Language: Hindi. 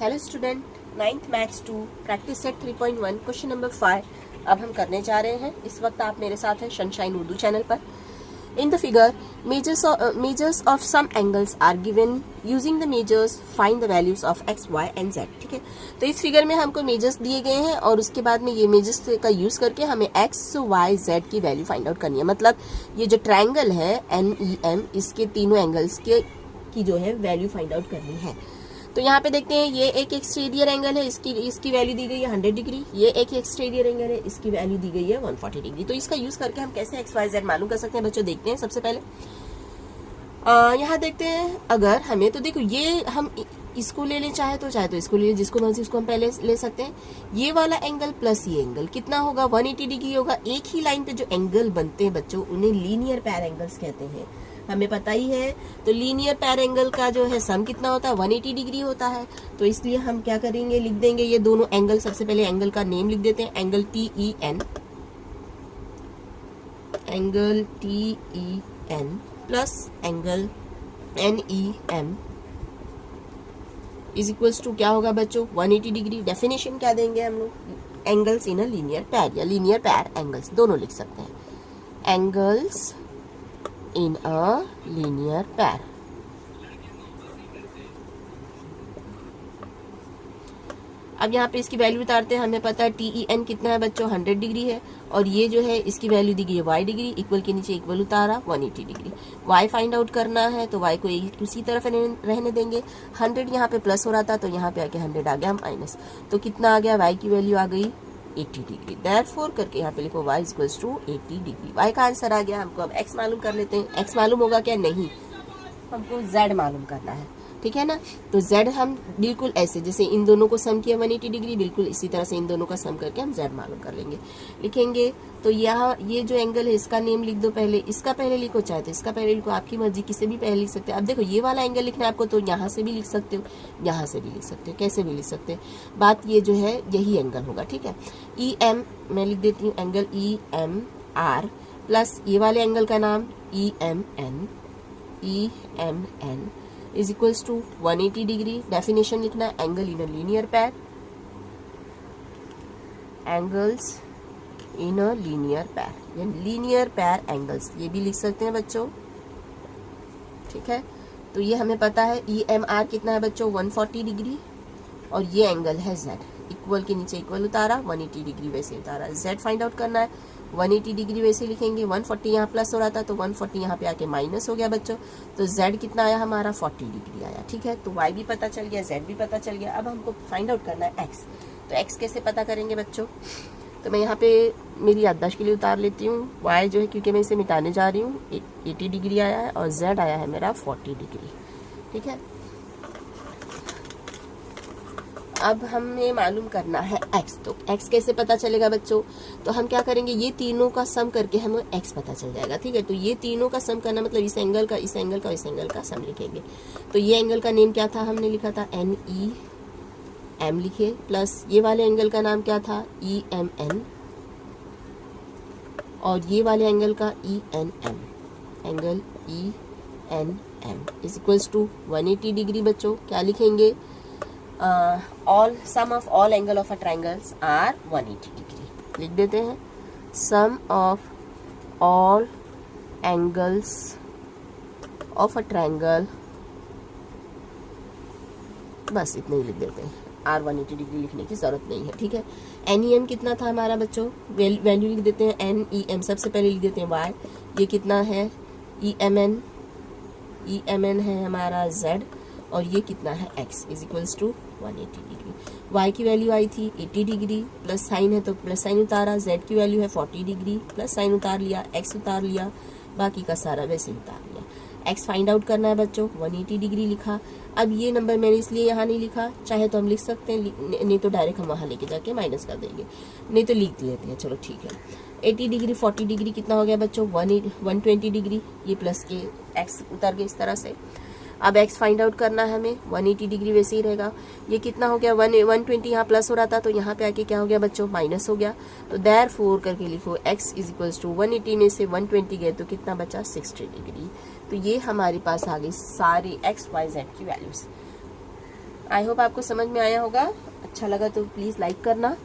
Hello student, 9th maths 2 practice set 3.1 question number 5 अब हम करने जा रहे हैं। इस वक्त आप मेरे साथ हैं सनशाइन उर्दू चैनल पर। In the figure measures of some angles are given using the measures find the values of X Y and Z. ठीक है, तो इस फिगर में हमको मेजर्स दिए गए हैं और उसके बाद में ये मेजर्स का यूज करके हमें एक्स वाई जेड की वैल्यू फाइंड आउट करनी है। मतलब ये जो ट्रायंगल है NEM, इसके तीनों एंगल्स की जो है वैल्यू फाइंड आउट करनी है। तो यहाँ पे देखते हैं, ये एक एक्सटीरियर एंगल है, इसकी वैल्यू दी गई है 100 डिग्री। ये एक एक्सटीरियर एंगल है, इसकी वैल्यू दी गई है 140 डिग्री। तो इसका यूज करके हम कैसे एक्स वाई जेड मालूम कर सकते हैं बच्चों, देखते हैं। सबसे पहले यहाँ देखते हैं, अगर हमें तो देखो ये हम इसको ले लें, चाहे तो इसको ले लें, जिसको मर्जी उसको हम पहले ले सकते हैं। ये वाला एंगल प्लस ये एंगल कितना होगा, 180 डिग्री होगा। एक ही लाइन पे जो एंगल बनते हैं बच्चों, उन्हें लीनियर पैर एंगल्स कहते हैं, हमें पता ही है। तो लीनियर पैर एंगल का जो है सम कितना होता है, 180 डिग्री होता है। तो इसलिए हम क्या करेंगे, लिख देंगे ये दोनों एंगल। सबसे पहले एंगल का नेम लिख देते हैं, angle TEN, angle TEN plus angle NEM is equals to क्या होगा बच्चों, 180 डिग्री। डेफिनेशन क्या देंगे हम लोग, angles in a linear pair या लीनियर पैर एंगल्स, दोनों लिख सकते हैं। एंगल्स इन अ लीनियर पैर। अब यहाँ पे इसकी वैल्यू उतारते हैं। हमें पता है TEN कितना है बच्चों, 100 डिग्री है। और ये जो है इसकी वैल्यू दी गई है y डिग्री, इक्वल के नीचे इक्वल उतारा 180 डिग्री। y फाइंड आउट करना है, तो y को उसी तरफ रहने देंगे। 100 यहाँ पे प्लस हो रहा था, तो यहाँ पे आके 100 आ गया माइनस। तो कितना आ गया, y की वैल्यू आ गई 80 डिग्री। देयरफॉर करके यहाँ पे लिखो y equals to 80 degree. y का आंसर आ गया। हमको अब x मालूम कर लेते हैं। x मालूम होगा क्या, नहीं, हमको z मालूम करना है। ठीक है ना, तो z हम बिल्कुल ऐसे जैसे इन दोनों को सम किया 180 डिग्री, बिल्कुल इसी तरह से इन दोनों का सम करके हम z मालूम कर लेंगे, लिखेंगे। तो यहाँ ये जो एंगल है इसका नेम लिख दो पहले, इसका पहले लिखो, चाहे तो इसका पहले लिखो, आपकी मर्जी, किसे भी पहले लिख सकते हो। अब देखो ये वाला एंगल लिखना है आपको, तो यहाँ से भी लिख सकते हो, यहाँ से भी लिख सकते हो, कैसे भी लिख सकते हो। बात ये जो है यही एंगल होगा। ठीक है, EM मैं लिख देती हूँ, एंगल EMR प्लस ये वाले एंगल का नाम EMN is equals to 180 degree. Definition लिखना है, angle in a linear pair, angles in a linear pair या लीनियर पैर एंगल्स, ये भी लिख सकते हैं बच्चों। ठीक है, तो ये हमें पता है EMR कितना है बच्चों, 140 डिग्री। और ये एंगल है Z, इक्वल के नीचे इक्वल उतारा, 180 डिग्री वैसे उतारा। Z फाइंड आउट करना है, 180 डिग्री वैसे लिखेंगे। 140 यहाँ प्लस हो रहा था, तो 140 यहाँ पे आके माइनस हो गया बच्चों। तो Z कितना आया हमारा, 40 डिग्री आया। ठीक है, तो Y भी पता चल गया, Z भी पता चल गया। अब हमको फाइंड आउट करना है X। तो X कैसे पता करेंगे बच्चों, तो मैं यहाँ पे मेरी याददाश्त के लिए उतार लेती हूँ। Y जो है, क्योंकि मैं इसे मिटाने जा रही हूँ, 80 डिग्री आया है और Z आया है मेरा 40 डिग्री। ठीक है, अब हमें मालूम करना है x। तो x कैसे पता चलेगा बच्चों, तो हम क्या करेंगे, ये तीनों का सम करके हमें x पता चल जाएगा। ठीक है, तो ये तीनों का सम करना मतलब इस एंगल का, इस एंगल का, इस एंगल का सम लिखेंगे। तो ये एंगल का नेम क्या था, हमने लिखा था NEM लिखे, प्लस ये वाले एंगल का नाम क्या था, EMN, और ये वाले एंगल का ENM, angle ENM is equals to 180 degree. बच्चों क्या लिखेंगे, all sum of all angle of a triangles are 180 degree लिख देते हैं। sum of all angles of a triangle, बस इतने ही लिख देते हैं, R 180 डिग्री लिखने की जरूरत नहीं है। ठीक है, NEM कितना था हमारा बच्चों, वैल्यू लिख देते हैं। NEM सबसे पहले लिख देते हैं Y, ये कितना है EMN है हमारा Z, और ये कितना है X is equals to 180 degree. Y की वैल्यू आई थी 80 डिग्री, प्लस साइन है तो प्लस साइन उतारा। Z की वैल्यू है 40 डिग्री, प्लस साइन उतार लिया, X उतार लिया, बाकी का सारा वैसे ही उतार लिया। X फाइंड आउट करना है बच्चों, 180 डिग्री लिखा। अब ये नंबर मैंने इसलिए यहाँ नहीं लिखा, चाहे तो हम लिख सकते हैं, नहीं तो डायरेक्ट हम वहाँ लेके जाके माइनस कर देंगे, नहीं तो लिख लेते हैं, चलो ठीक है। 80 डिग्री 40 डिग्री कितना हो गया बच्चों, 120 डिग्री। ये प्लस के X उतर गए इस तरह से। अब x फाइंड आउट करना है हमें, 180 डिग्री वैसे ही रहेगा। ये कितना हो गया, 120 यहाँ प्लस हो रहा था, तो यहाँ पे आके क्या हो गया बच्चों, माइनस हो गया। तो देयरफॉर करके लिखो x इज इक्वल्स टू 180 में से 120 गए तो कितना बचा, 60 डिग्री। तो ये हमारे पास आ गई सारी x y z की वैल्यूज। आई होप आपको समझ में आया होगा। अच्छा लगा तो प्लीज़ लाइक करना।